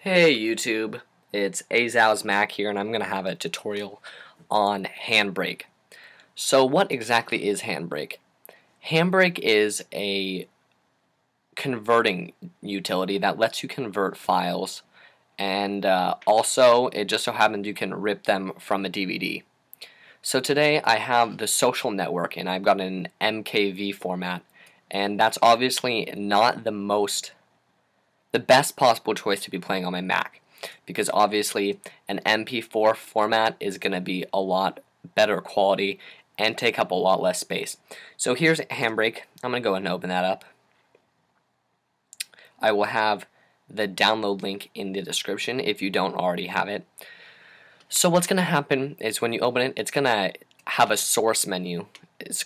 Hey YouTube, it's Azow's Mac here, and I'm going to have a tutorial on Handbrake. So what exactly is Handbrake? Handbrake is a converting utility that lets you convert files, and also it just so happens you can rip them from a DVD. So today I have the social network, and I've got an MKV format, and that's obviously not the best possible choice to be playing on my Mac, because obviously an MP4 format is going to be a lot better quality and take up a lot less space. So here's Handbrake. I'm going to go ahead and open that up. I will have the download link in the description if you don't already have it. So what's going to happen is when you open it, it's going to have a source menu. It's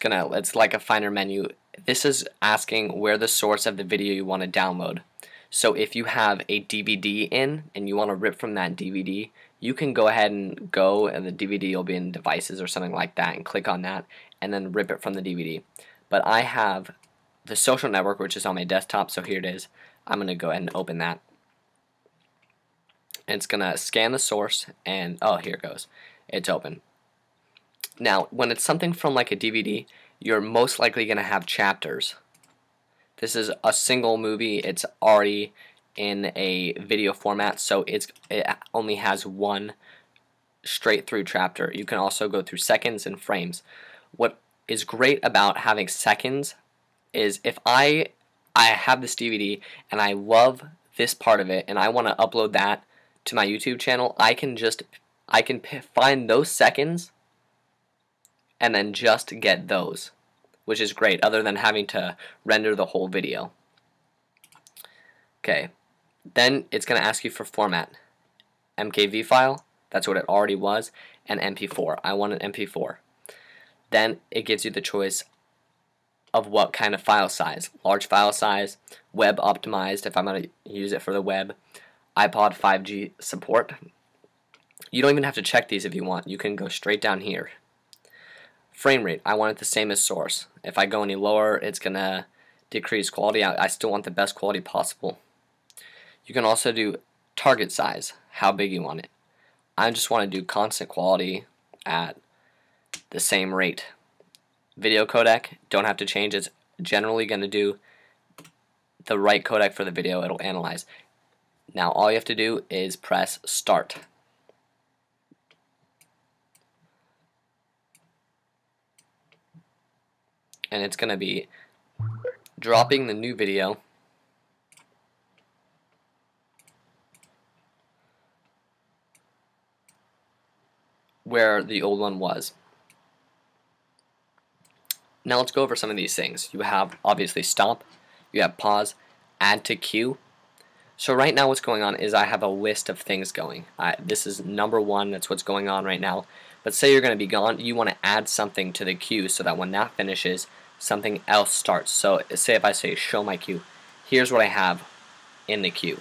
like a Finder menu. This is asking where the source of the video you want to download. So if you have a DVD in and you want to rip from that DVD, you can go ahead and the DVD will be in devices or something like that, and click on that and then rip it from the DVD. But I have the social network, which is on my desktop, so here it is. I'm going to go ahead and open that. And it's going to scan the source, and oh, here it goes. It's open. Now, when it's something from like a DVD, you're most likely going to have chapters. This is a single movie. It's already in a video format, so it only has one straight through chapter. You can also go through seconds and frames. What is great about having seconds is if I have this DVD and I love this part of it and I want to upload that to my YouTube channel, I can find those seconds and then just get those, which is great, other than having to render the whole video. Okay, then it's going to ask you for format. MKV file, that's what it already was, and MP4. I want an MP4. Then it gives you the choice of what kind of file size. Large file size, web optimized if I'm going to use it for the web, iPod 5G support. You don't even have to check these if you want. You can go straight down here. Frame rate, I want it the same as source. If I go any lower, it's going to decrease quality. I still want the best quality possible. You can also do target size, how big you want it. I just want to do constant quality at the same rate. Video codec, don't have to change. It's generally going to do the right codec for the video. It'll analyze. Now all you have to do is press start. And it's going to be dropping the new video where the old one was. Now let's go over some of these things. You have obviously stop, you have pause, add to queue. So right now what's going on is I have a list of things going. This is number one, that's what's going on right now. But say you're going to be gone, you want to add something to the queue so that when that finishes, something else starts. So say if I say show my queue, here's what I have in the queue.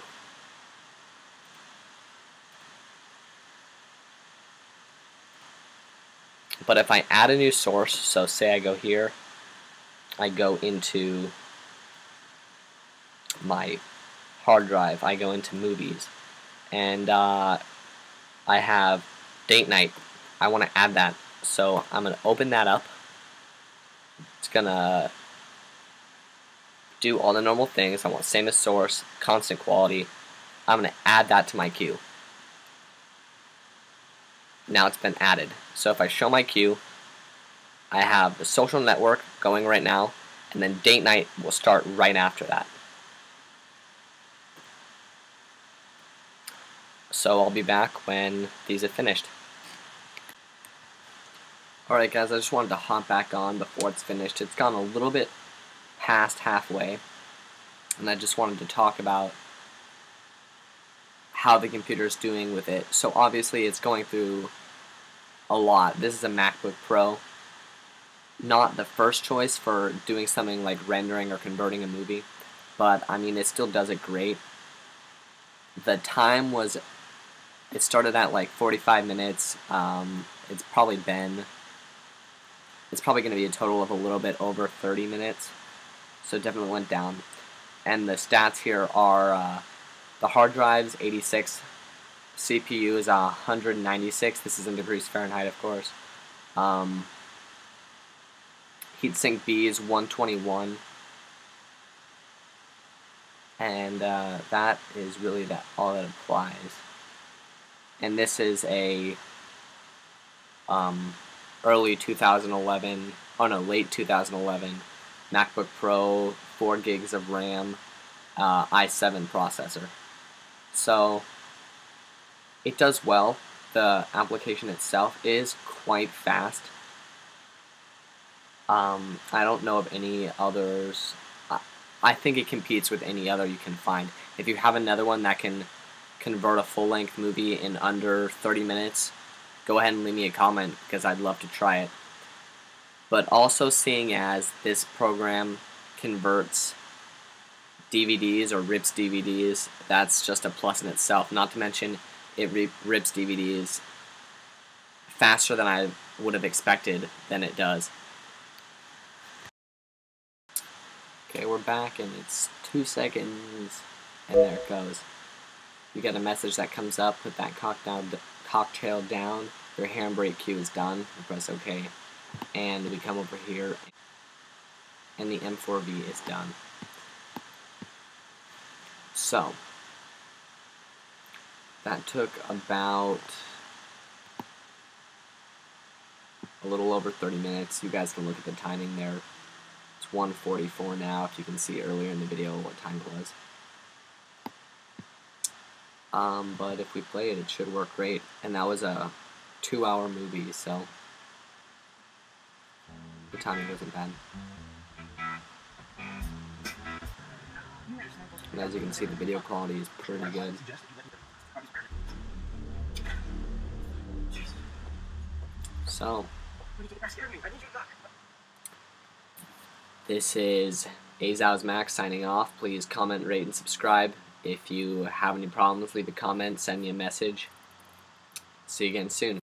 But if I add a new source, so say I go here, I go into my hard drive, I go into movies, and I have date night. I want to add that, so I'm going to open that up. It's going to do all the normal things. I want same as source, constant quality. I'm going to add that to my queue. Now it's been added. So if I show my queue, I have the social network going right now, and then date night will start right after that. So I'll be back when these are finished. Alright guys, I just wanted to hop back on before it's finished. It's gone a little bit past halfway, and I just wanted to talk about how the computer is doing with it. So obviously it's going through a lot. This is a MacBook Pro. Not the first choice for doing something like rendering or converting a movie, but I mean it still does it great. The time was, it started at like 45 minutes. It's probably going to be a total of a little bit over 30 minutes, so it definitely went down. And the stats here are The hard drive's 86. CPU is 196. This is in degrees Fahrenheit, of course. Heatsink B is 121. And that is really all that applies. And this is a late 2011 MacBook Pro, 4 gigs of RAM, i7 processor. So it does well. The application itself is quite fast. I don't know of any others. I think it competes with any other you can find. If you have another one that can convert a full-length movie in under 30 minutes, go ahead and leave me a comment because I'd love to try it. But also, seeing as this program converts DVDs or rips DVDs, that's just a plus in itself. Not to mention, it rips DVDs faster than I would have expected than it does. Okay, we're back, and it's 2 seconds, and there it goes. You get a message that comes up, put that cocktail down, your Handbrake cue is done, you press OK, and we come over here, and the M4V is done. So, that took about a little over 30 minutes. You guys can look at the timing there. It's 1:44 now, if you can see earlier in the video what time it was. But if we play it, it should work great. And that was a 2-hour movie, so the timing wasn't bad. And as you can see, the video quality is pretty good. So, this is Azow's Max signing off. Please comment, rate, and subscribe. If you have any problems, leave a comment, send me a message. See you again soon.